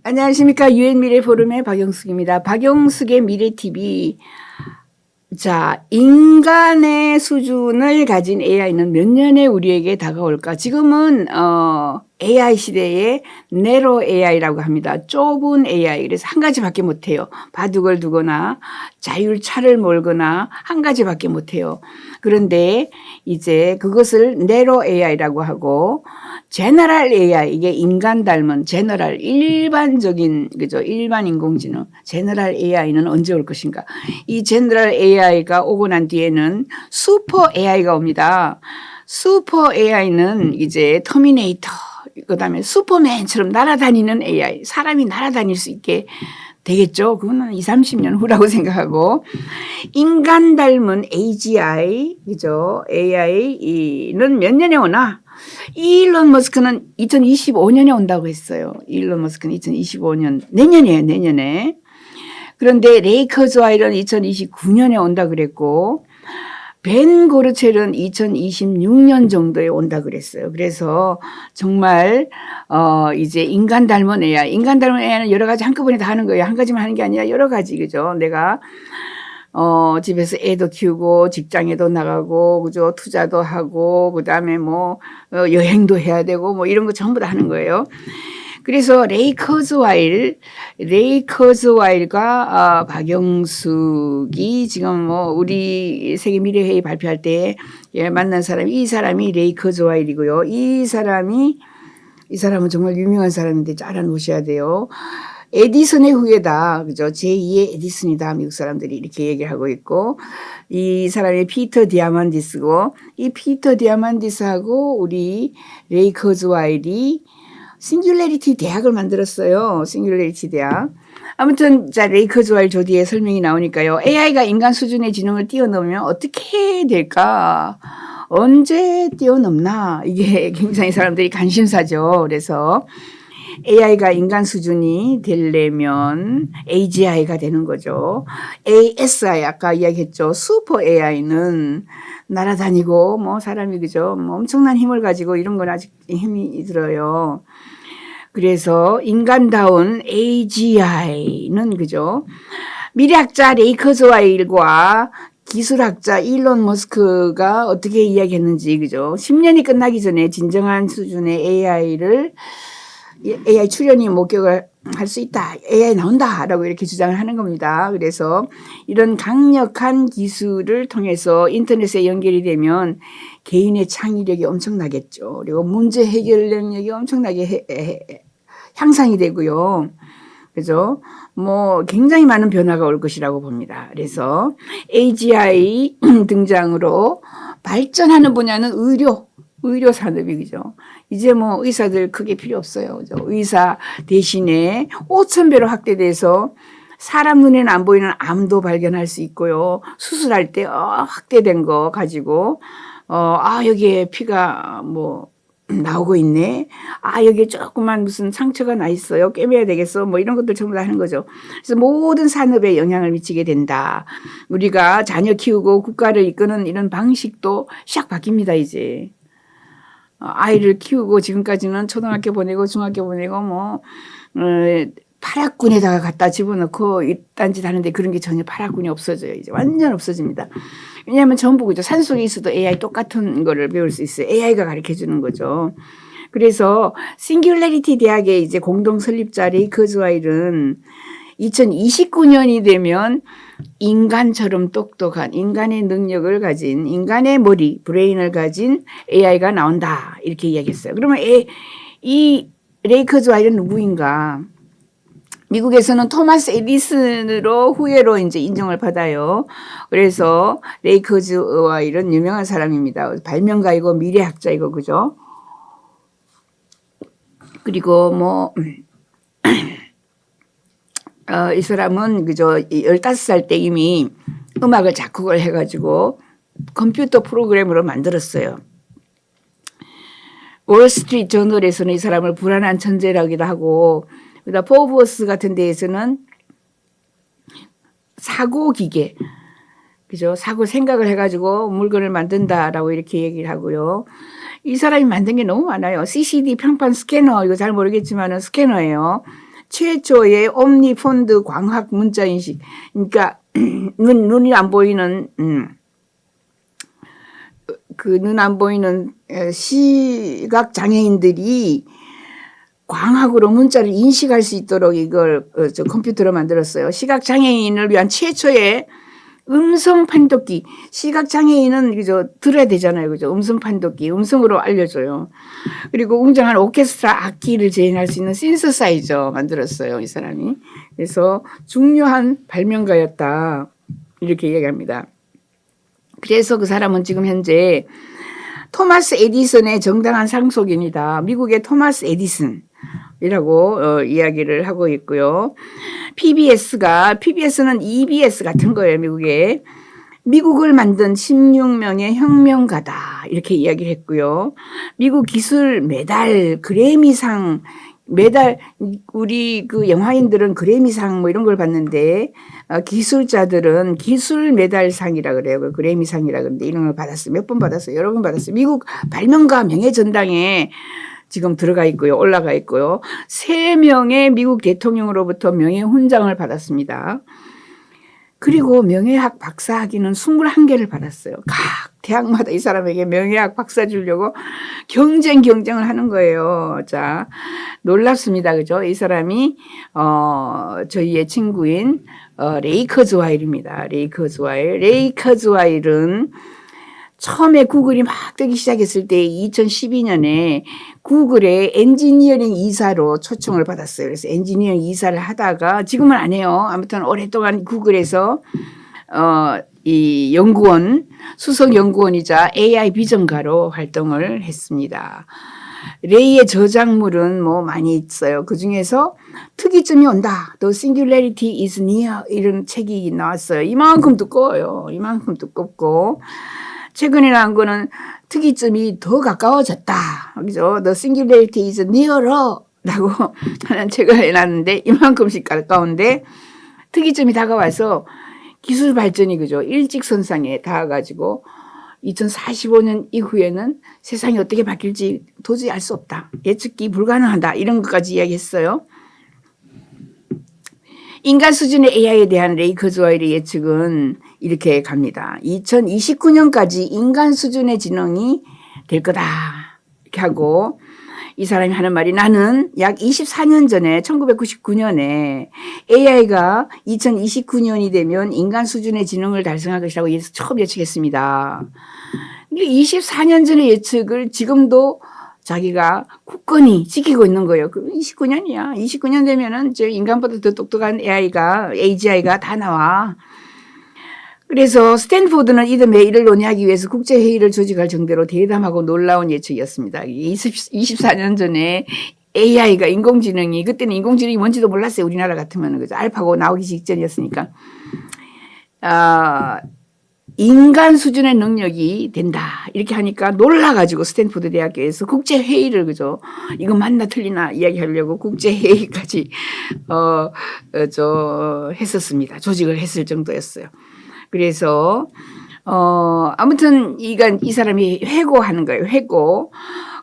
안녕하십니까. 유엔미래 포럼의 박영숙입니다. 박영숙의 미래TV. 자, 인간의 수준을 가진 AI는 몇 년에 우리에게 다가올까? 지금은 AI 시대에 네로 AI라고 합니다. 좁은 AI. 그래서 한 가지밖에 못해요. 바둑을 두거나 자율차를 몰거나 한 가지밖에 못해요. 그런데 이제 그것을 네로 AI라고 하고 제너럴 AI, 이게 인간 닮은 제너럴, 일반적인, 그죠? 일반 인공지능. 제너럴 AI는 언제 올 것인가? 이 제너럴 AI가 오고 난 뒤에는 슈퍼 AI가 옵니다. 슈퍼 AI는 이제 터미네이터, 그 다음에 슈퍼맨처럼 날아다니는 AI, 사람이 날아다닐 수 있게 되겠죠. 그거는 20, 30년 후라고 생각하고, 인간 닮은 AGI, 그죠? AI는 몇 년에 오나? 일론 머스크는 2025년에 온다고 했어요. 일론 머스크는 2025년, 내년이에요, 내년에. 그런데 레이 커즈와일은 2029년에 온다 그랬고, 벤 고르첼은 2026년 정도에 온다 그랬어요. 그래서 정말 이제 인간 닮은 AI, 인간 닮은 AI는 여러 가지 한꺼번에 다 하는 거예요. 한 가지만 하는 게 아니라 여러 가지, 그죠? 내가 집에서 애도 키우고 직장에도 나가고, 그죠? 투자도 하고, 그 다음에 뭐 여행도 해야 되고, 뭐 이런 거 전부 다 하는 거예요. 그래서 레이 커즈와일과 박영숙이 지금 뭐 우리 세계 미래회의 발표할 때 만난 사람이, 이 사람이 레이 커즈와일이고요. 이 사람은 정말 유명한 사람인데 잘 알아놓으셔야 돼요. 에디슨의 후예다. 그죠? 제2의 에디슨이다. 미국 사람들이 이렇게 얘기하고 있고, 이 사람이 피터 디아만디스고, 이 피터 디아만디스하고 우리 레이 커즈와일이 싱귤레리티 대학을 만들었어요. 싱귤레리티 대학. 아무튼 자, 레이 커즈와일 조디의 설명이 나오니까요. AI가 인간 수준의 지능을 뛰어넘으면 어떻게 될까? 언제 뛰어넘나? 이게 굉장히 사람들이 관심사죠. 그래서 AI가 인간 수준이 되려면 AGI가 되는 거죠. ASI, 아까 이야기했죠. 슈퍼 AI는 날아다니고 뭐 사람이, 그죠? 뭐 엄청난 힘을 가지고 이런 건 아직 힘이 들어요. 그래서 인간다운 AGI는, 그죠? 미래학자 레이 커즈와일과 기술학자 일론 머스크가 어떻게 이야기했는지, 그죠? 10년이 끝나기 전에 진정한 수준의 AI 출연이 목격을 할 수 있다. AI 나온다. 라고 이렇게 주장을 하는 겁니다. 그래서 이런 강력한 기술을 통해서 인터넷에 연결이 되면 개인의 창의력이 엄청나겠죠. 그리고 문제 해결 능력이 엄청나게 향상이 되고요. 그죠? 뭐 굉장히 많은 변화가 올 것이라고 봅니다. 그래서 AGI 등장으로 발전하는 분야는 의료 산업이, 그죠? 이제 뭐 의사들 크게 필요 없어요. 그죠? 의사 대신에 5,000배로 확대돼서 사람 눈에는 안 보이는 암도 발견할 수 있고요. 수술할 때 확대된 거 가지고 여기에 피가 뭐 나오고 있네. 여기에 조그만 무슨 상처가 나 있어요. 꿰매야 되겠어. 뭐 이런 것들 전부 다 하는 거죠. 그래서 모든 산업에 영향을 미치게 된다. 우리가 자녀 키우고 국가를 이끄는 이런 방식도 샥 바뀝니다, 이제. 아이를 키우고 지금까지는 초등학교 보내고 중학교 보내고 뭐 파락군에다가 갖다 집어넣고 이딴 짓 하는데 그런 게 전혀 파락군이 없어져요. 이제 완전 없어집니다. 왜냐하면 전부, 그죠? 산속에 있어도 AI 똑같은 거를 배울 수 있어요. AI가 가르쳐 주는 거죠. 그래서 싱귤레리티 대학의 이제 공동 설립자 레이 커즈와일은 2029년이 되면 인간처럼 똑똑한, 인간의 능력을 가진, 인간의 머리, 브레인을 가진 AI가 나온다. 이렇게 이야기했어요. 그러면 이 레이 커즈와일은 누구인가? 미국에서는 토마스 에디슨으로 후예로 이제 인정을 받아요. 그래서 레이 커즈와일은 유명한 사람입니다. 발명가이고 미래학자이고, 그죠? 그리고 뭐 이 사람은, 그죠? 15살 때 이미 음악을 작곡을 해가지고 컴퓨터 프로그램으로 만들었어요. 월스트리트 저널에서는 이 사람을 불안한 천재라기도 하고, 그다음 포브스 같은 데에서는 사고 기계, 그죠? 사고 생각을 해가지고 물건을 만든다라고 이렇게 얘기를 하고요. 이 사람이 만든 게 너무 많아요. CCD 평판 스캐너, 이거 잘 모르겠지만은 스캐너예요. 최초의 옴니폰드 광학 문자 인식. 그러니까 눈이 안 보이는 그 눈 안 보이는 시각 장애인들이 광학으로 문자를 인식할 수 있도록 이걸 컴퓨터로 만들었어요. 시각 장애인을 위한 최초의 음성 판독기. 시각 장애인은 그죠 들어야 되잖아요, 그죠? 음성 판독기, 음성으로 알려줘요. 그리고 웅장한 오케스트라 악기를 재현할 수 있는 신서사이저 만들었어요, 이 사람이. 그래서 중요한 발명가였다 이렇게 얘기합니다. 그래서 그 사람은 지금 현재 토마스 에디슨의 정당한 상속인이다. 미국의 토마스 에디슨이라고 이야기를 하고 있고요. PBS는 EBS 같은 거예요, 미국에. 미국을 만든 16명의 혁명가다. 이렇게 이야기를 했고요. 미국 기술 메달, 그래미상, 메달, 우리 그 영화인들은 그래미상 뭐 이런 걸 받는데, 기술자들은 기술 메달상이라 그래요. 그 그래미상이라 그러는데 이런 걸 받았어요. 몇 번 받았어요. 여러 번 받았어요. 미국 발명가 명예전당에 지금 들어가 있고요. 올라가 있고요. 3명의 미국 대통령으로부터 명예훈장을 받았습니다. 그리고 명예학 박사 학위는 21개를 받았어요. 각 대학마다 이 사람에게 명예학 박사 주려고 경쟁을 하는 거예요. 자, 놀랍습니다. 그죠? 이 사람이, 저희의 친구인, 레이 커즈와일입니다. 레이 커즈와일은 처음에 구글이 막 뜨기 시작했을 때 2012년에 구글의 엔지니어링 이사로 초청을 받았어요. 그래서 엔지니어링 이사를 하다가 지금은 안 해요. 아무튼 오랫동안 구글에서 이 연구원, 수석 연구원이자 AI 비전가로 활동을 했습니다. 레이의 저작물은 뭐 많이 있어요. 그 중에서 특이점이 온다. The Singularity is Near 이런 책이 나왔어요. 이만큼 두꺼워요. 이만큼 두껍고 최근에 나온 거는 특이점이 더 가까워졌다. 그죠? The Singularity is Nearer 라고 하는 책을 해놨는데 이만큼씩 가까운데 특이점이 다가와서 기술 발전이 그죠? 일직선상에 닿아가지고 2045년 이후에는 세상이 어떻게 바뀔지 도저히 알 수 없다. 예측이 불가능하다. 이런 것까지 이야기했어요. 인간 수준의 AI에 대한 레이 커즈와일의 예측은 이렇게 갑니다. 2029년까지 인간 수준의 지능이 될 거다. 이렇게 하고 이 사람이 하는 말이 나는 약 24년 전에 1999년에 AI가 2029년이 되면 인간 수준의 지능을 달성할 것이라고 처음 예측했습니다. 24년 전의 예측을 지금도 자기가 굳건히 지키고 있는 거예요. 29년이야. 29년 되면은 인간보다 더 똑똑한 AGI가 다 나와. 그래서 스탠포드는 이듬해 이를 논의하기 위해서 국제회의를 조직할 정도로 대담하고 놀라운 예측이었습니다. 24년 전에 AI가 인공지능이, 그때는 인공지능이 뭔지도 몰랐어요. 우리나라 같으면. 그죠? 알파고 나오기 직전이었으니까. 인간 수준의 능력이 된다. 이렇게 하니까 놀라가지고 스탠포드 대학교에서 국제회의를, 그죠? 이거 맞나 틀리나 이야기하려고 국제회의까지, 했었습니다. 조직을 했을 정도였어요. 그래서, 아무튼 이 사람이 회고하는 거예요. 회고.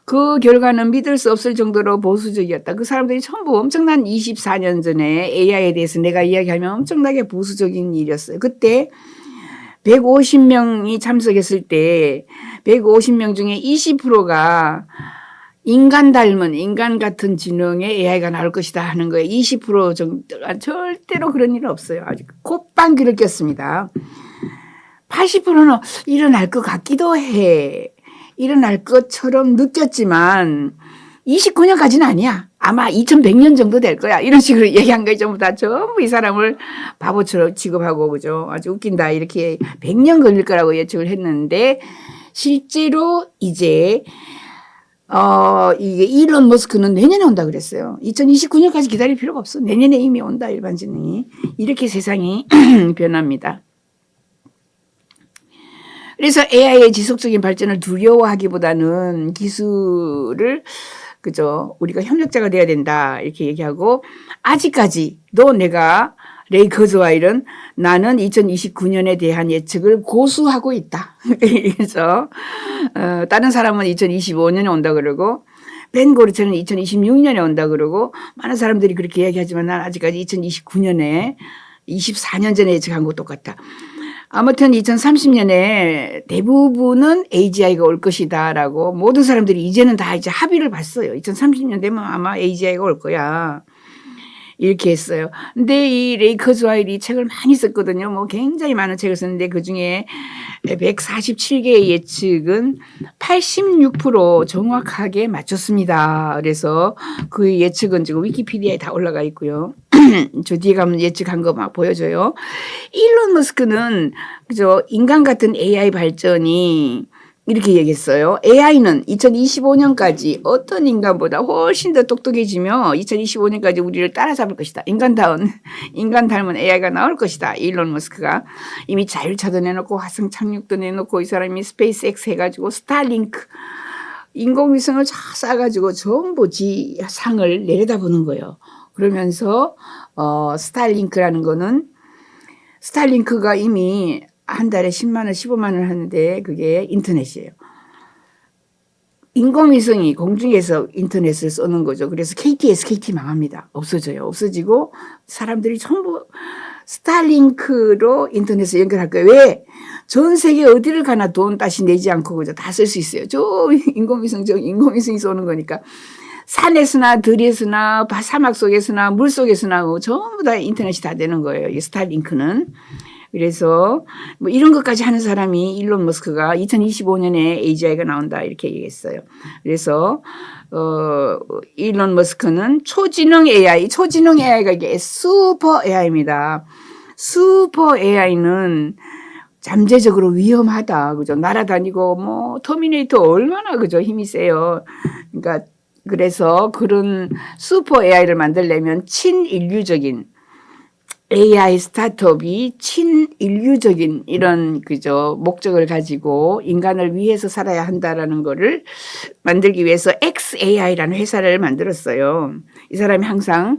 그 결과는 믿을 수 없을 정도로 보수적이었다. 그 사람들이 전부 엄청난 24년 전에 AI에 대해서 내가 이야기하면 엄청나게 보수적인 일이었어요. 그때 150명이 참석했을 때 150명 중에 20%가 인간 닮은 인간 같은 지능의 AI가 나올 것이다 하는 거예요. 20% 정도가 절대로 그런 일은 없어요. 아직 콧방귀를 꼈습니다. 80%는 일어날 것 같기도 해. 일어날 것처럼 느꼈지만 29년까지는 아니야. 아마 2100년 정도 될 거야. 이런 식으로 얘기한 거예요. 전부 이 사람을 바보처럼 취급하고, 그죠? 아주 웃긴다. 이렇게 100년 걸릴 거라고 예측을 했는데, 실제로 이제, 이게 일론 머스크는 내년에 온다 그랬어요. 2029년까지 기다릴 필요가 없어. 내년에 이미 온다. 일반 지능이. 이렇게 세상이 변합니다. 그래서 AI의 지속적인 발전을 두려워하기보다는 기술을 그죠? 우리가 협력자가 돼야 된다. 이렇게 얘기하고 아직까지도 내가 레이 커즈와일은 나는 2029년에 대한 예측을 고수하고 있다. 그래서 다른 사람은 2025년에 온다 그러고 벤 고르체는 2026년에 온다 그러고 많은 사람들이 그렇게 이야기하지만 난 아직까지 2029년에 24년 전에 예측한 거 똑같다. 아무튼 2030년에 대부분은 AGI가 올 것이다라고 모든 사람들이 이제는 다 이제 합의를 봤어요. 2030년 되면 아마 AGI가 올 거야. 이렇게 했어요. 근데 이 레이 커즈와일이 책을 많이 썼거든요. 뭐 굉장히 많은 책을 썼는데 그중에 147개의 예측은 86% 정확하게 맞췄습니다. 그래서 그 예측은 지금 위키피디아에 다 올라가 있고요. 저 뒤에 가면 예측한 거 막 보여줘요. 일론 머스크는 그죠, 인간 같은 AI 발전이 이렇게 얘기했어요. AI는 2025년까지 어떤 인간보다 훨씬 더 똑똑해지며 2025년까지 우리를 따라잡을 것이다. 인간 닮은 AI가 나올 것이다. 일론 머스크가 이미 자율차도 내놓고 화성 착륙도 내놓고 이 사람이 스페이스X 해가지고 스타링크 인공위성을 쫙 쏴가지고 전부 지상을 내려다보는 거예요. 그러면서 스타링크라는 거는 스타링크가 이미 한 달에 10만 원, 15만 원 하는데 그게 인터넷이에요. 인공위성이 공중에서 인터넷을 쏘는 거죠. 그래서 KT 망합니다. 없어져요. 없어지고 사람들이 전부 스타링크로 인터넷을 연결할 거예요. 왜? 전 세계 어디를 가나 돈 다시 내지 않고 그죠, 다 쓸 수 있어요. 저 인공위성이 쏘는 거니까. 산에서나 들에서나 사막 속에서나 물 속에서나 전부 다 인터넷이 다 되는 거예요. 이 스타링크는. 그래서 뭐 이런 것까지 하는 사람이 일론 머스크가 2025년에 AGI가 나온다 이렇게 얘기했어요. 그래서 일론 머스크는 초지능 AI가 이게 슈퍼 AI입니다. 슈퍼 AI는 잠재적으로 위험하다. 그죠? 날아다니고 뭐 터미네이터 얼마나 그죠? 힘이 세요. 그러니까 그래서 그런 슈퍼 AI를 만들려면 친인류적인 AI 스타트업이 친인류적인 이런 그죠 목적을 가지고 인간을 위해서 살아야 한다라는 거를 만들기 위해서 xAI라는 회사를 만들었어요. 이 사람이 항상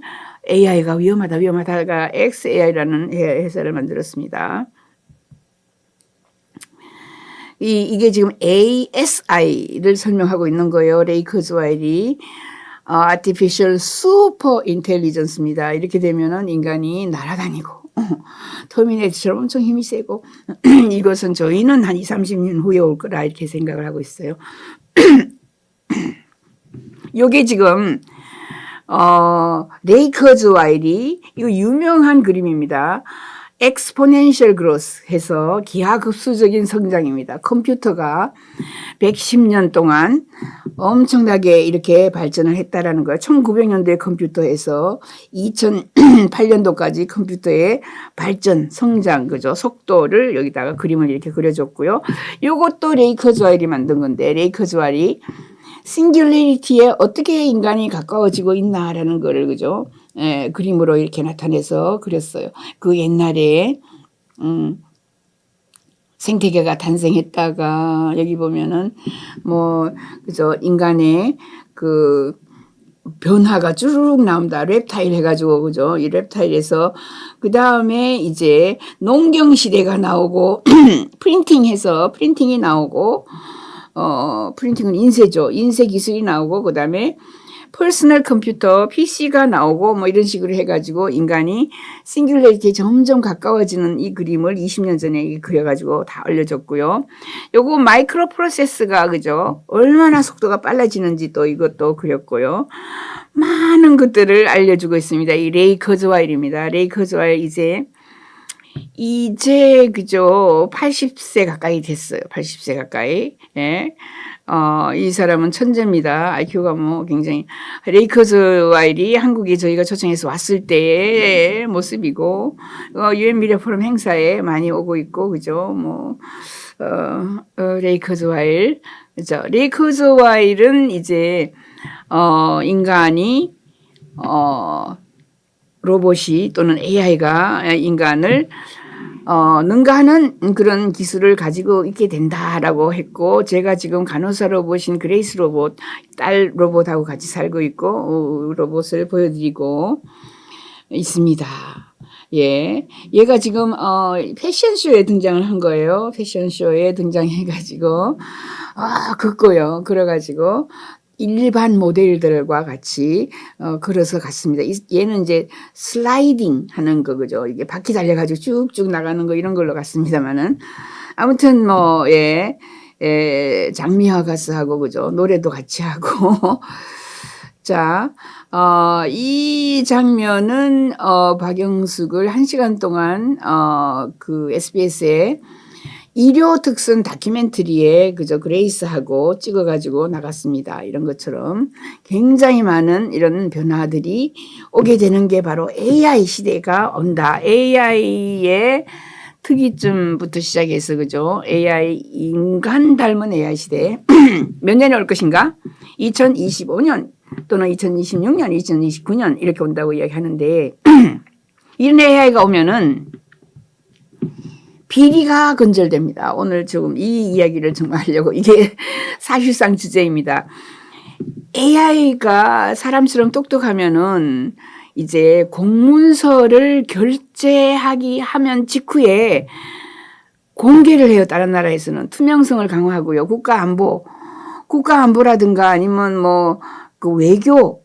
AI가 위험하다가 xAI라는 회사를 만들었습니다. 이게 지금 ASI를 설명하고 있는 거예요. 레이 커즈와일이. Artificial Super Intelligence입니다. 이렇게 되면은 인간이 날아다니고 터미네이터처럼 엄청 힘이 세고 이것은 저희는 한 20, 30년 후에 올 거라 이렇게 생각을 하고 있어요. 요게 지금 레이 커즈와일이 이거 유명한 그림입니다. exponential growth 해서 기하급수적인 성장입니다. 컴퓨터가 110년 동안 엄청나게 이렇게 발전을 했다라는 거예요. 1900년도에 컴퓨터에서 2008년도까지 컴퓨터의 발전, 성장, 그죠? 속도를 여기다가 그림을 이렇게 그려줬고요. 요것도 레이 커즈와일이 만든 건데, 레이 커즈와일이 싱귤레리티에 어떻게 인간이 가까워지고 있나라는 거를 그죠? 그림으로 이렇게 나타내서 그렸어요. 그 옛날에 생태계가 탄생했다가 여기 보면은 뭐 그죠? 인간의 그 변화가 쭈르륵 나옵니다. 랩타일 해가지고 그죠? 이 랩타일에서 그 다음에 이제 농경 시대가 나오고 프린팅이 나오고 프린팅은 인쇄죠. 인쇄 기술이 나오고 그다음에 퍼스널 컴퓨터 PC가 나오고 뭐 이런 식으로 해가지고 인간이 싱귤레리티에 점점 가까워지는 이 그림을 20년 전에 그려가지고 다 알려줬고요. 요거 마이크로 프로세스가 그죠? 얼마나 속도가 빨라지는지 또 이것도 그렸고요. 많은 것들을 알려주고 있습니다. 이 레이 커즈와일입니다. 레이 커즈와일 이제 그죠? 80세 가까이 됐어요. 80세 가까이. 예. 이 사람은 천재입니다. IQ가 뭐 굉장히. 레이 커즈와일이 한국에 저희가 초청해서 왔을 때의 모습이고, UN 미래 포럼 행사에 많이 오고 있고, 그죠? 뭐, 레이 커즈와일. 그죠? 레이 커즈와일은 이제, 인간이, 로봇이 또는 AI가 인간을 능가하는 그런 기술을 가지고 있게 된다라고 했고, 제가 지금 간호사 로봇인 그레이스 로봇, 딸 로봇하고 같이 살고 있고, 로봇을 보여드리고 있습니다. 예. 얘가 지금, 패션쇼에 등장을 한 거예요. 패션쇼에 등장해가지고, 걷고요. 그래가지고, 일반 모델들과 같이 걸어서 갔습니다. 얘는 이제 슬라이딩 하는 거 그죠? 이게 바퀴 달려가지고 쭉쭉 나가는 거 이런 걸로 갔습니다만은 아무튼 뭐 장미화 가수하고 그죠? 노래도 같이 하고 자, 이 장면은 박영숙을 1시간 동안 그 SBS에 일요 특선 다큐멘터리에 그저 그레이스하고 찍어가지고 나갔습니다. 이런 것처럼 굉장히 많은 이런 변화들이 오게 되는 게 바로 AI 시대가 온다. AI의 특이점부터 시작해서 그죠? AI 인간 닮은 AI 시대 몇 년에 올 것인가? 2025년 또는 2026년, 2029년 이렇게 온다고 이야기하는데 이런 AI가 오면은 비리가 근절됩니다. 오늘 지금 이 이야기를 정말 하려고 이게 사실상 주제입니다. AI가 사람처럼 똑똑하면은 이제 공문서를 결제하기 하면 직후에 공개를 해요. 다른 나라에서는 투명성을 강화하고요. 국가안보라든가 아니면 뭐 그 외교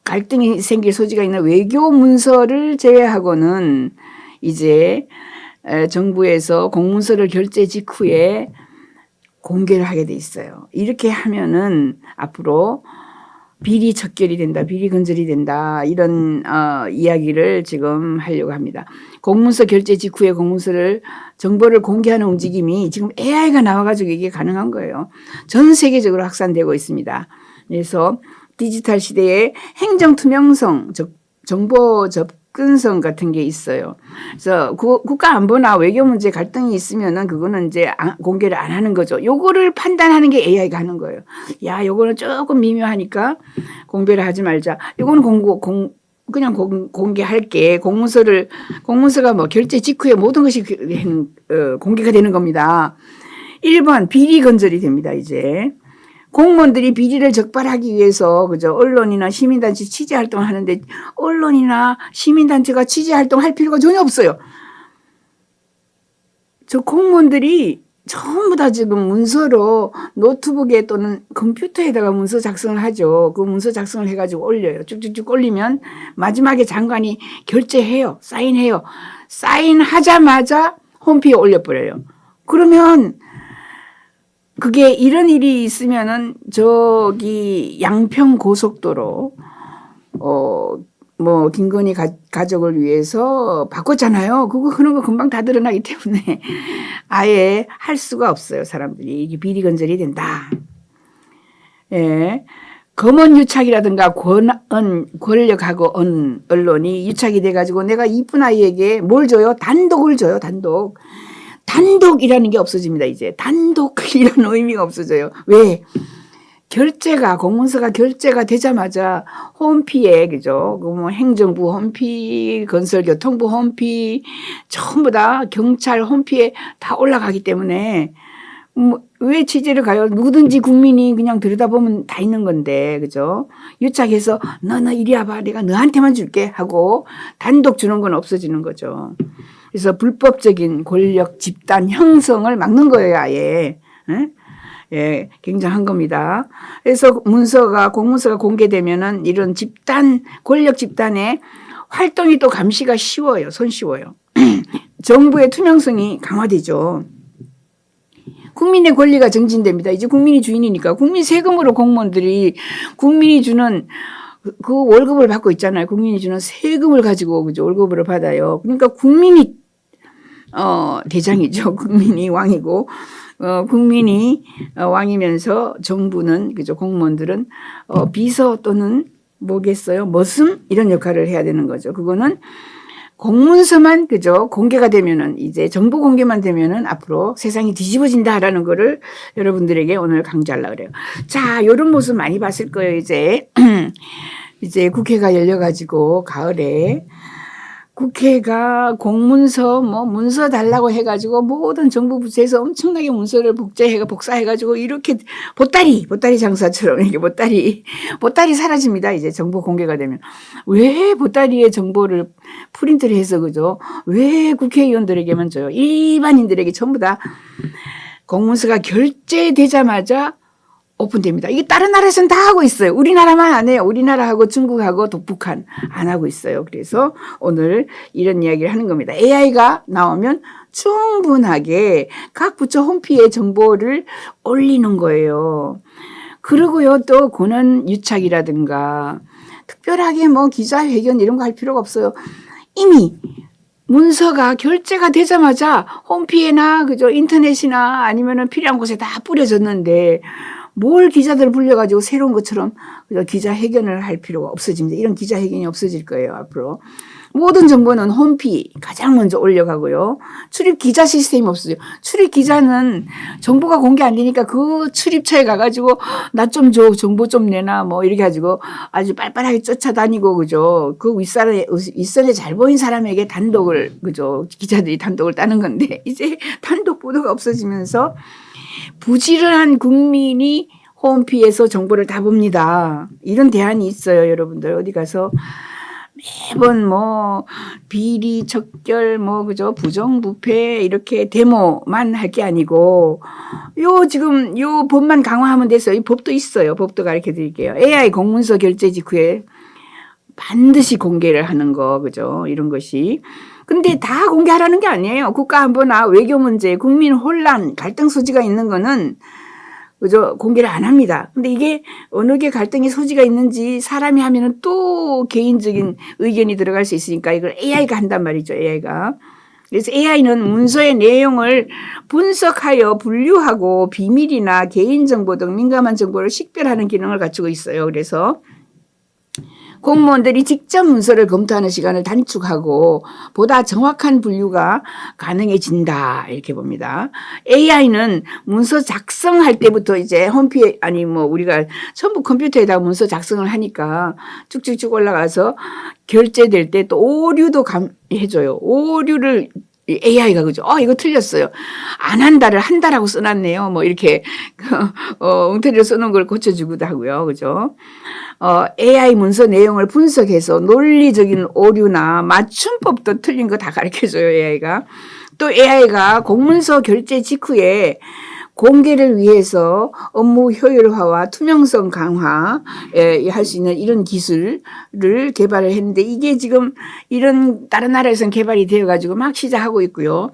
갈등이 생길 소지가 있는 외교 문서를 제외하고는 이제 정부에서 공문서를 결제 직후에 공개를 하게 돼 있어요. 이렇게 하면은 앞으로 비리 척결이 된다, 비리 근절이 된다 이런 이야기를 지금 하려고 합니다. 공문서 결제 직후에 공문서를 정보를 공개하는 움직임이 지금 AI가 나와가지고 이게 가능한 거예요. 전 세계적으로 확산되고 있습니다. 그래서 디지털 시대에 행정 투명성, 정보 접근성 같은 게 있어요. 그래서 국가 안보나 외교 문제 갈등이 있으면은 그거는 이제 공개를 안 하는 거죠. 요거를 판단하는 게 AI가 하는 거예요. 야, 요거는 조금 미묘하니까 공개를 하지 말자. 요거는 그냥 공개할게. 공문서가 뭐 결제 직후에 모든 것이 공개가 되는 겁니다. 1번 비리 건절이 됩니다. 이제 공무원들이 비리를 적발하기 위해서 그죠? 언론이나 시민단체 취재 활동을 하는데 언론이나 시민단체가 취재 활동할 필요가 전혀 없어요. 저 공무원들이 전부 다 지금 문서로 노트북에 또는 컴퓨터에다가 문서 작성을 하죠. 그 문서 작성을 해가지고 올려요. 쭉쭉쭉 올리면 마지막에 장관이 결제해요. 사인해요. 사인하자마자 홈페이지에 올려버려요. 그러면 그게 이런 일이 있으면은 저기 양평 고속도로 뭐 김건희 가족을 위해서 바꿨잖아요. 그런 거 금방 다 드러나기 때문에 아예 할 수가 없어요. 사람들이 이게 비리 건절이 된다. 예. 검언 유착이라든가 권력하고 언론이 유착이 돼가지고 내가 이쁜 아이에게 뭘 줘요? 단독을 줘요. 단독이라는 게 없어집니다. 이제 단독이라는 의미가 없어져요. 왜? 공문서가 결제가 되자마자 홈피에 그죠? 그 뭐 행정부 홈피, 건설교통부 홈피, 전부 다 경찰 홈피에 다 올라가기 때문에 왜 취재를 가요? 누구든지 국민이 그냥 들여다보면 다 있는 건데, 그죠? 유착해서 너 이리 와봐. 내가 너한테만 줄게 하고 단독 주는 건 없어지는 거죠. 그래서 불법적인 권력 집단 형성을 막는 거예요, 아예. 예, 굉장한 겁니다. 그래서 공문서가 공개되면은 이런 권력 집단의 활동이 또 감시가 손쉬워요. 정부의 투명성이 강화되죠. 국민의 권리가 정진됩니다. 이제 국민이 주인이니까 국민 세금으로 공무원들이 국민이 주는 그 월급을 받고 있잖아요. 국민이 주는 세금을 가지고 그죠? 월급을 받아요. 그러니까 국민이 대장이죠. 국민이 왕이고 국민이 왕이면서 정부는 그죠? 공무원들은 비서 또는 뭐겠어요? 머슴 이런 역할을 해야 되는 거죠. 그거는 공문서만 그죠? 공개가 되면은 이제 정보 공개만 되면은 앞으로 세상이 뒤집어진다라는 거를 여러분들에게 오늘 강조하려고 그래요. 자, 요런 모습 많이 봤을 거예요. 이제 국회가 열려가지고 가을에 국회가 공문서 문서 달라고 해가지고 모든 정부 부처에서 엄청나게 문서를 복사해가지고 이렇게 보따리 장사처럼 이렇게 보따리 사라집니다. 이제 정보 공개가 되면 왜 보따리에 정보를 프린트를 해서 그죠? 왜 국회의원들에게만 줘요? 일반인들에게 전부 다 공문서가 결제되자마자 오픈됩니다. 이게 다른 나라에서는 다 하고 있어요. 우리나라만 안 해요. 우리나라하고 중국하고 북한 안 하고 있어요. 그래서 오늘 이런 이야기를 하는 겁니다. AI가 나오면 충분하게 각 부처 홈피에 정보를 올리는 거예요. 그리고요, 또 권한 유착이라든가 특별하게 뭐 기자회견 이런 거 할 필요가 없어요. 이미 문서가 결제가 되자마자 홈피에나 그죠 인터넷이나 아니면은 필요한 곳에 다 뿌려졌는데 뭘 기자들 불려가지고 새로운 것처럼 기자회견을 할 필요가 없어집니다. 이런 기자회견이 없어질 거예요, 앞으로. 모든 정보는 홈피 가장 먼저 올려가고요. 출입 기자 시스템이 없어요. 출입 기자는 정보가 공개 안 되니까 그 출입처에 가가지고 나 좀 줘, 정보 좀 내놔, 뭐 이렇게 가지고 아주 빨빨하게 쫓아다니고, 그죠. 그 윗선에 잘 보인 사람에게 단독을, 그죠. 기자들이 단독을 따는 건데 이제 단독 보도가 없어지면서 부지런한 국민이 홈피에서 정보를 다 봅니다. 이런 대안이 있어요, 여러분들. 어디 가서 매번 뭐 비리 척결 뭐 그죠 부정부패 이렇게 데모만 할 게 아니고 지금 요 법만 강화하면 돼서 이 법도 있어요. 법도 가르쳐 드릴게요. AI 공문서 결제 직후에 반드시 공개를 하는 거 그죠 이런 것이. 근데 다 공개하라는 게 아니에요. 국가 안보나 외교 문제, 국민 혼란, 갈등 소지가 있는 거는 그죠 공개를 안 합니다. 근데 이게 어느 게 갈등의 소지가 있는지 사람이 하면은 또 개인적인 의견이 들어갈 수 있으니까 이걸 AI가 한단 말이죠. AI가. 그래서 AI는 문서의 내용을 분석하여 분류하고 비밀이나 개인정보 등 민감한 정보를 식별하는 기능을 갖추고 있어요. 그래서 공무원들이 직접 문서를 검토하는 시간을 단축하고 보다 정확한 분류가 가능해진다 이렇게 봅니다. AI는 문서 작성할 때부터 이제 홈피에 아니 뭐 우리가 전부 컴퓨터에다가 문서 작성을 하니까 쭉쭉쭉 올라가서 결제될 때 또 오류도 해줘요. 오류를 AI가 그죠? 이거 틀렸어요. 안 한다를 한다라고 써놨네요. 뭐 이렇게 엉터리로 써놓은 걸 고쳐주기도 하고요. 그죠? AI 문서 내용을 분석해서 논리적인 오류나 맞춤법도 틀린 거 다 가르쳐줘요. AI가. 또 AI가 공문서 결제 직후에 공개를 위해서 업무 효율화와 투명성 강화 할 수 있는 이런 기술을 개발을 했는데 이게 지금 이런 다른 나라에서는 개발이 되어가지고 막 시작하고 있고요.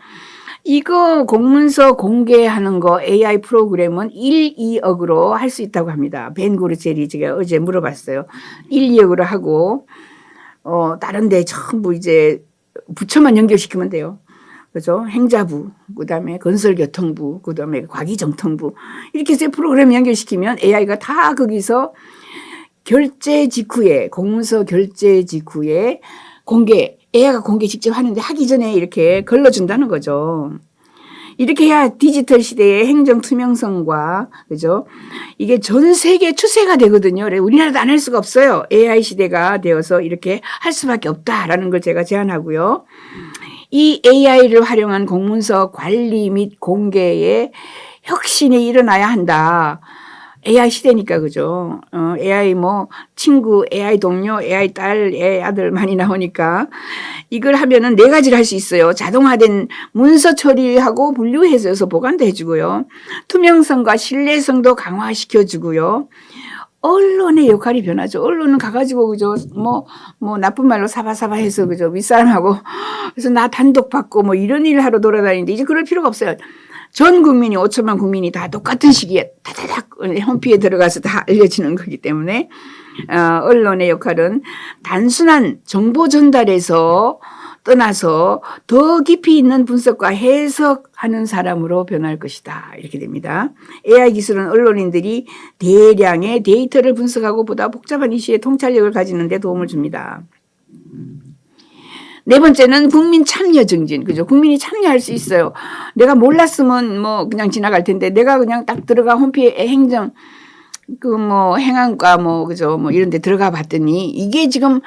이거 공문서 공개하는 거 AI 프로그램은 1, 2억으로 할 수 있다고 합니다. 벤 고르첼이 제가 어제 물어봤어요. 1, 2억으로 하고 다른 데 전부 이제 부처만 연결시키면 돼요. 그죠? 행자부, 그 다음에 건설교통부, 그 다음에 과기정통부. 이렇게 해서 프로그램 연결시키면 AI가 다 거기서 결제 직후에, 공문서 결제 직후에 AI가 공개 직접 하는데 하기 전에 이렇게 걸러준다는 거죠. 이렇게 해야 디지털 시대의 행정 투명성과, 그죠? 이게 전 세계 추세가 되거든요. 우리나라도 안 할 수가 없어요. AI 시대가 되어서 이렇게 할 수밖에 없다라는 걸 제가 제안하고요. 이 AI를 활용한 공문서 관리 및 공개에 혁신이 일어나야 한다. AI 시대니까 그죠. AI 뭐 친구, AI 동료, AI 딸, AI 아들 많이 나오니까 이걸 하면은 4가지를 할 수 있어요. 자동화된 문서 처리하고 분류해서 보관도 해주고요. 투명성과 신뢰성도 강화시켜주고요. 언론의 역할이 변하죠. 언론은 가가지고, 그죠. 뭐, 나쁜 말로 사바사바해서, 그죠. 윗사람하고, 그래서 나 단독 받고, 뭐, 이런 일을 하러 돌아다니는데, 이제 그럴 필요가 없어요. 전 국민이, 5천만 국민이 다 똑같은 시기에 다다닥 홈피에 들어가서 다 알려지는 거기 때문에, 언론의 역할은 단순한 정보 전달에서 떠나서 더 깊이 있는 분석과 해석하는 사람으로 변할 것이다. 이렇게 됩니다. AI 기술은 언론인들이 대량의 데이터를 분석하고 보다 복잡한 이슈의 통찰력을 가지는 데 도움을 줍니다. 4번째는 국민 참여 증진. 그죠? 국민이 참여할 수 있어요. 내가 몰랐으면 뭐 그냥 지나갈 텐데 내가 그냥 딱 들어가 홈피에 행정 행안과 그죠? 이런 데 들어가 봤더니 이게 지금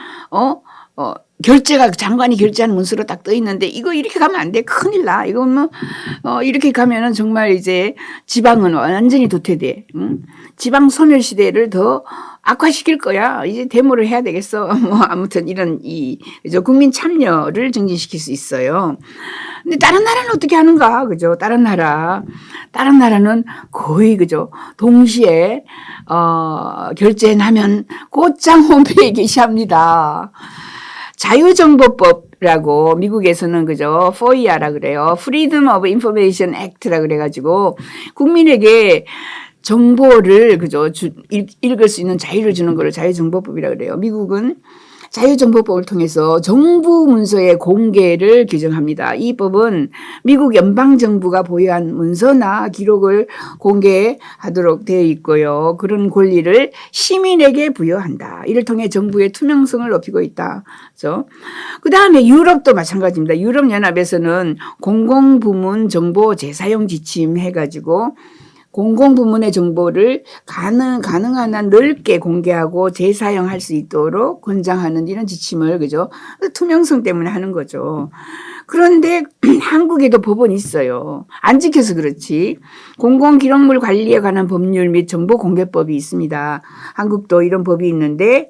결제가 장관이 결제한 문서로 딱 떠 있는데 이거 이렇게 가면 안 돼. 큰일 나. 이거 이렇게 가면은 정말 이제 지방은 완전히 도태돼. 지방 소멸 시대를 더 악화시킬 거야. 이제 데모를 해야 되겠어. 뭐 아무튼 이런 그죠? 국민 참여를 증진시킬 수 있어요. 근데 다른 나라는 어떻게 하는가? 그죠? 다른 나라는 거의 그죠? 동시에 결제 나면 곧장 홈페이지에 게시합니다. 자유정보법이라고 미국에서는 그죠? FOIA라 그래요. Freedom of Information Act라 그래가지고 국민에게 정보를 그죠? 읽을 수 있는 자유를 주는 걸 자유정보법이라 그래요. 미국은 자유정보법을 통해서 정부 문서의 공개를 규정합니다. 이 법은 미국 연방정부가 보유한 문서나 기록을 공개하도록 되어 있고요. 그런 권리를 시민에게 부여한다. 이를 통해 정부의 투명성을 높이고 있다. 그 다음에 유럽도 마찬가지입니다. 유럽연합에서는 공공부문 정보 재사용 지침 해가지고 공공부문의 정보를 가능한 한 넓게 공개하고 재사용할 수 있도록 권장하는 이런 지침을 그죠? 투명성 때문에 하는 거죠. 그런데 한국에도 법원이 있어요. 안 지켜서 그렇지. 공공기록물 관리에 관한 법률 및 정보공개법이 있습니다. 한국도 이런 법이 있는데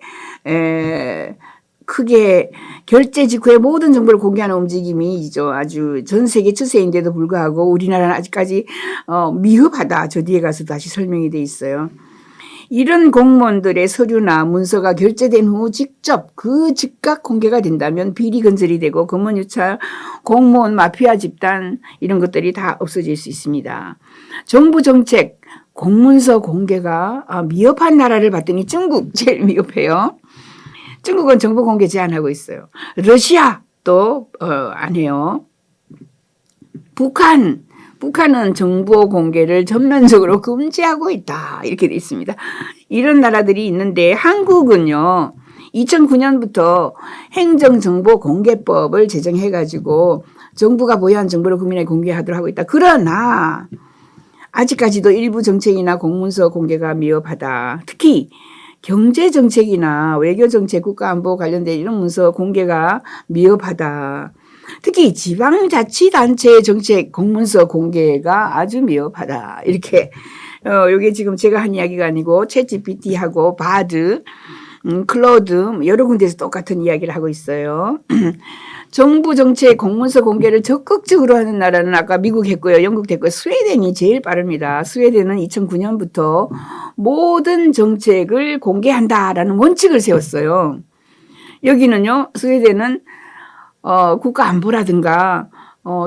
크게 결제 직후에 모든 정보를 공개하는 움직임이 아주 전 세계 추세인데도 불구하고 우리나라는 아직까지 미흡하다. 저 뒤에 가서 다시 설명이 돼 있어요. 이런 공무원들의 서류나 문서가 결제된 후 직접 즉각 공개가 된다면 비리 건설이 되고 검언유착, 공무원 마피아 집단 이런 것들이 다 없어질 수 있습니다. 정부 정책, 공문서 공개가 미흡한 나라를 봤더니 중국 제일 미흡해요. 중국은 정보 공개 제한하고 있어요. 러시아도 안 해요. 북한은 정보 공개를 전면적으로 금지하고 있다. 이렇게 돼 있습니다. 이런 나라들이 있는데 한국은요. 2009년부터 행정정보공개법을 제정해가지고 정부가 보유한 정보를 국민에게 공개하도록 하고 있다. 그러나 아직까지도 일부 정책이나 공문서 공개가 미흡하다. 특히 경제정책이나 외교정책, 국가안보 관련된 이런 문서 공개가 미흡하다. 특히 지방자치단체의 정책 공문서 공개가 아주 미흡하다. 이렇게 이게 지금 제가 한 이야기가 아니고 챗GPT하고 바드, 클로드 여러 군데에서 똑같은 이야기를 하고 있어요. 정부 정책 공문서 공개를 적극적으로 하는 나라는 아까 미국 했고요. 영국 했고요. 스웨덴이 제일 빠릅니다. 스웨덴은 2009년부터 모든 정책을 공개한다라는 원칙을 세웠어요. 여기는요. 스웨덴은 국가안보라든가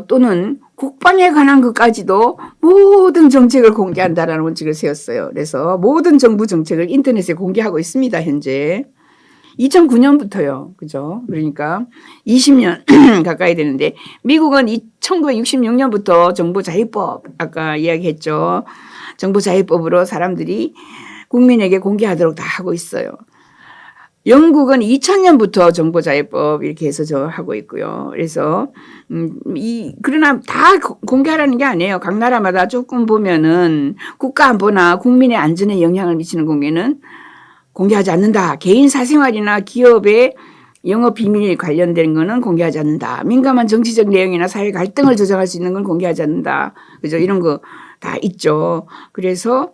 또는 국방에 관한 것까지도 모든 정책을 공개한다라는 원칙을 세웠어요. 그래서 모든 정부 정책을 인터넷에 공개하고 있습니다. 현재. 2009년부터요. 그죠? 그러니까 20년 가까이 되는데 미국은 1966년부터 정보자유법 아까 이야기했죠. 정보자유법으로 사람들이 국민에게 공개하도록 다 하고 있어요. 영국은 2000년부터 정보자유법 이렇게 해서 하고 있고요. 그래서 그러나 다 공개하라는 게 아니에요. 각 나라마다 조금 보면은 국가안보나 국민의 안전에 영향을 미치는 공개는 공개하지 않는다. 개인 사생활이나 기업의 영업 비밀 관련된 거는 공개하지 않는다. 민감한 정치적 내용이나 사회 갈등을 조장할 수 있는 건 공개하지 않는다. 그죠? 이런 거 다 있죠. 그래서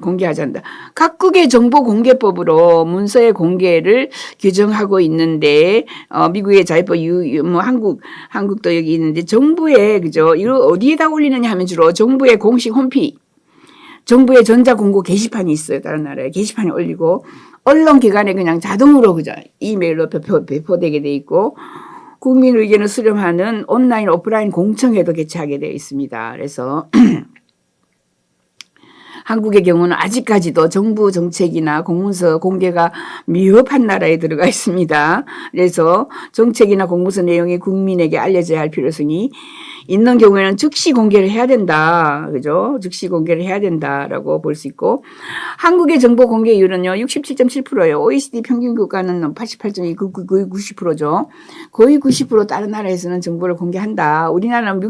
공개하지 않는다. 각국의 정보공개법으로 문서의 공개를 규정하고 있는데 미국의 자유법, 뭐 한국도 여기 있는데 정부의 그죠? 이거 어디에다 올리느냐 하면 주로 정부의 공식 홈페이지, 정부의 전자공고 게시판이 있어요. 다른 나라에 게시판에 올리고 언론기관에 그냥 자동으로 그죠? 이메일로 배포되게 돼 있고 국민 의견을 수렴하는 온라인, 오프라인 공청회도 개최하게 되어 있습니다. 그래서 한국의 경우는 아직까지도 정부 정책이나 공문서 공개가 미흡한 나라에 들어가 있습니다. 그래서 정책이나 공문서 내용이 국민에게 알려져야 할 필요성이 있는 경우에는 즉시 공개를 해야 된다. 그죠? 즉시 공개를 해야 된다라고 볼 수 있고 한국의 정보 공개율은요. 67.7%예요. OECD 평균 국가는 88.2, 거의 90%죠. 거의 90% 다른 나라에서는 정보를 공개한다. 우리나라는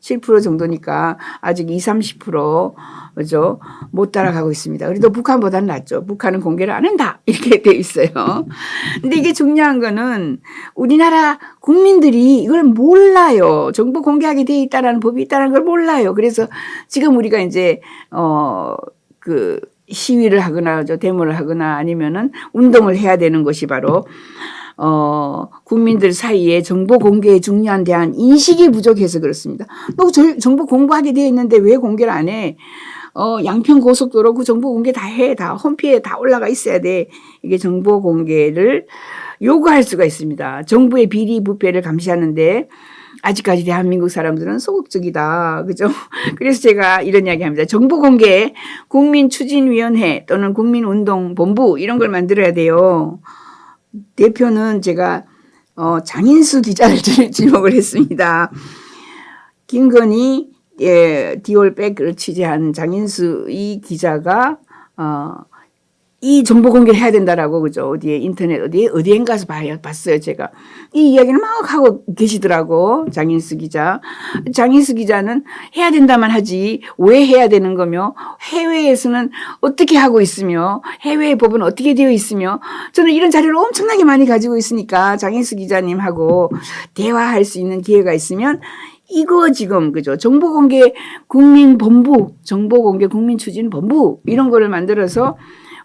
67% 정도니까 아직 20, 30% 그죠? 못 따라가고 있습니다. 그래도 북한보다는 낫죠. 북한은 공개를 안 한다. 이렇게 돼 있어요. 근데 이게 중요한 거는 우리나라 국민들이 이걸 몰라요. 정보 공개하게 돼 있다라는 법이 있다는 걸 몰라요. 그래서 지금 우리가 이제 시위를 하거나 데모를 하거나 아니면은 운동을 해야 되는 것이 바로 국민들 사이에 정보 공개에 중요한 대한 인식이 부족해서 그렇습니다. 너 정보 공부하게 되어 있는데 왜 공개를 안 해? 양평 고속도로 그 정보 공개 다 해. 다 홈페이지에 다 올라가 있어야 돼. 이게 정보 공개를 요구할 수가 있습니다. 정부의 비리 부패를 감시하는데 아직까지 대한민국 사람들은 소극적이다. 그죠? 그래서 제가 이런 이야기 합니다. 정보 공개 국민추진위원회 또는 국민운동본부 이런 걸 만들어야 돼요. 대표는 제가 장인수 기자를 지목을 했습니다. 김건희 디올백을 취재한 장인수 이 기자가 이 정보 공개를 해야 된다라고 그죠? 어디에 인터넷 어디엔 가서 봤어요 제가. 이 이야기를 막 하고 계시더라고 장인수 기자. 장인수 기자는 해야 된다만 하지 왜 해야 되는 거며 해외에서는 어떻게 하고 있으며 해외의 법은 어떻게 되어 있으며 저는 이런 자료를 엄청나게 많이 가지고 있으니까 장인수 기자님하고 대화할 수 있는 기회가 있으면 이거 지금 그죠? 정보공개 국민본부, 정보공개 국민추진본부 이런 거를 만들어서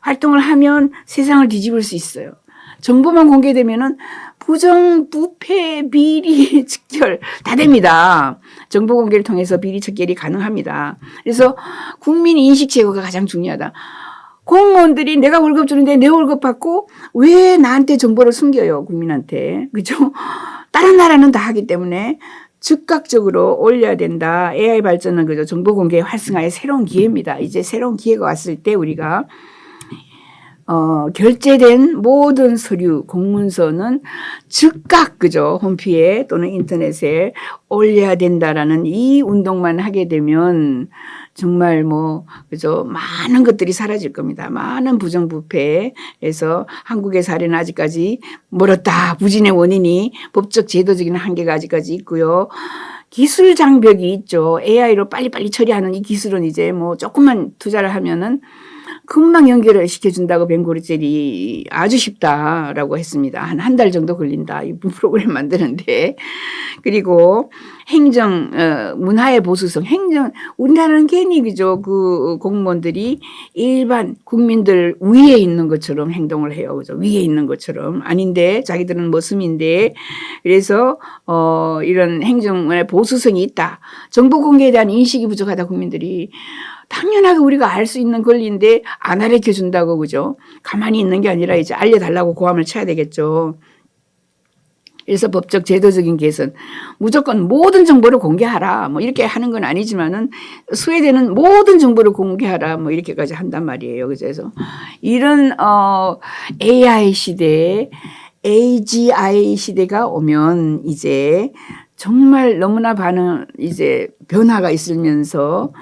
활동을 하면 세상을 뒤집을 수 있어요. 정보만 공개되면은 부정, 부패, 비리, 척결 다 됩니다. 정보 공개를 통해서 비리 척결이 가능합니다. 그래서 국민 인식 제고가 가장 중요하다. 공무원들이 내가 월급 주는데 내 월급 받고 왜 나한테 정보를 숨겨요, 국민한테. 그죠? 다른 나라는 다 하기 때문에 즉각적으로 올려야 된다. AI 발전은 그죠? 정보 공개 활성화의 새로운 기회입니다. 이제 새로운 기회가 왔을 때 우리가 결제된 모든 서류, 공문서는 즉각, 그죠? 홈피에 또는 인터넷에 올려야 된다라는 이 운동만 하게 되면 정말 그죠? 많은 것들이 사라질 겁니다. 많은 부정부패에서 한국의 사례는 아직까지 멀었다. 부진의 원인이 법적 제도적인 한계가 아직까지 있고요. 기술 장벽이 있죠. AI로 빨리빨리 처리하는 이 기술은 이제 조금만 투자를 하면은 금방 연결을 시켜준다고 벵고르젤이 아주 쉽다라고 했습니다. 한 달 정도 걸린다. 이 프로그램 만드는데. 그리고 행정, 문화의 보수성, 우리나라는 괜히 그죠. 그 공무원들이 일반 국민들 위에 있는 것처럼 행동을 해요. 그죠. 위에 있는 것처럼. 아닌데, 자기들은 머슴인데. 그래서, 이런 행정의 보수성이 있다. 정보 공개에 대한 인식이 부족하다, 국민들이. 당연하게 우리가 알 수 있는 권리인데 안 알려 준다고 그죠? 가만히 있는 게 아니라 이제 알려달라고 고함을 쳐야 되겠죠. 그래서 법적 제도적인 개선 무조건 모든 정보를 공개하라 이렇게 하는 건 아니지만은 스웨덴은 모든 정보를 공개하라 이렇게까지 한단 말이에요. 그래서 이런 AI 시대에 AGI 시대가 오면 이제 정말 너무나 많은 이제 변화가 있으면서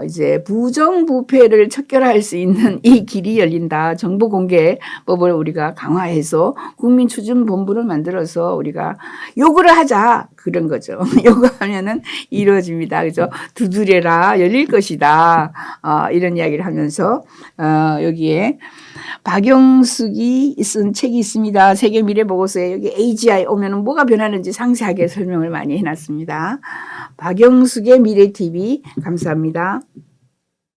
이제 부정부패를 척결할 수 있는 이 길이 열린다. 정보공개법을 우리가 강화해서 국민추진본부를 만들어서 우리가 요구를 하자. 그런 거죠. 요구하면은 이루어집니다. 그죠? 두드려라. 열릴 것이다. 이런 이야기를 하면서, 여기에 박영숙이 쓴 책이 있습니다. 세계 미래 보고서에 여기 AGI 오면은 뭐가 변하는지 상세하게 설명을 많이 해놨습니다. 박영숙의 미래TV 감사합니다.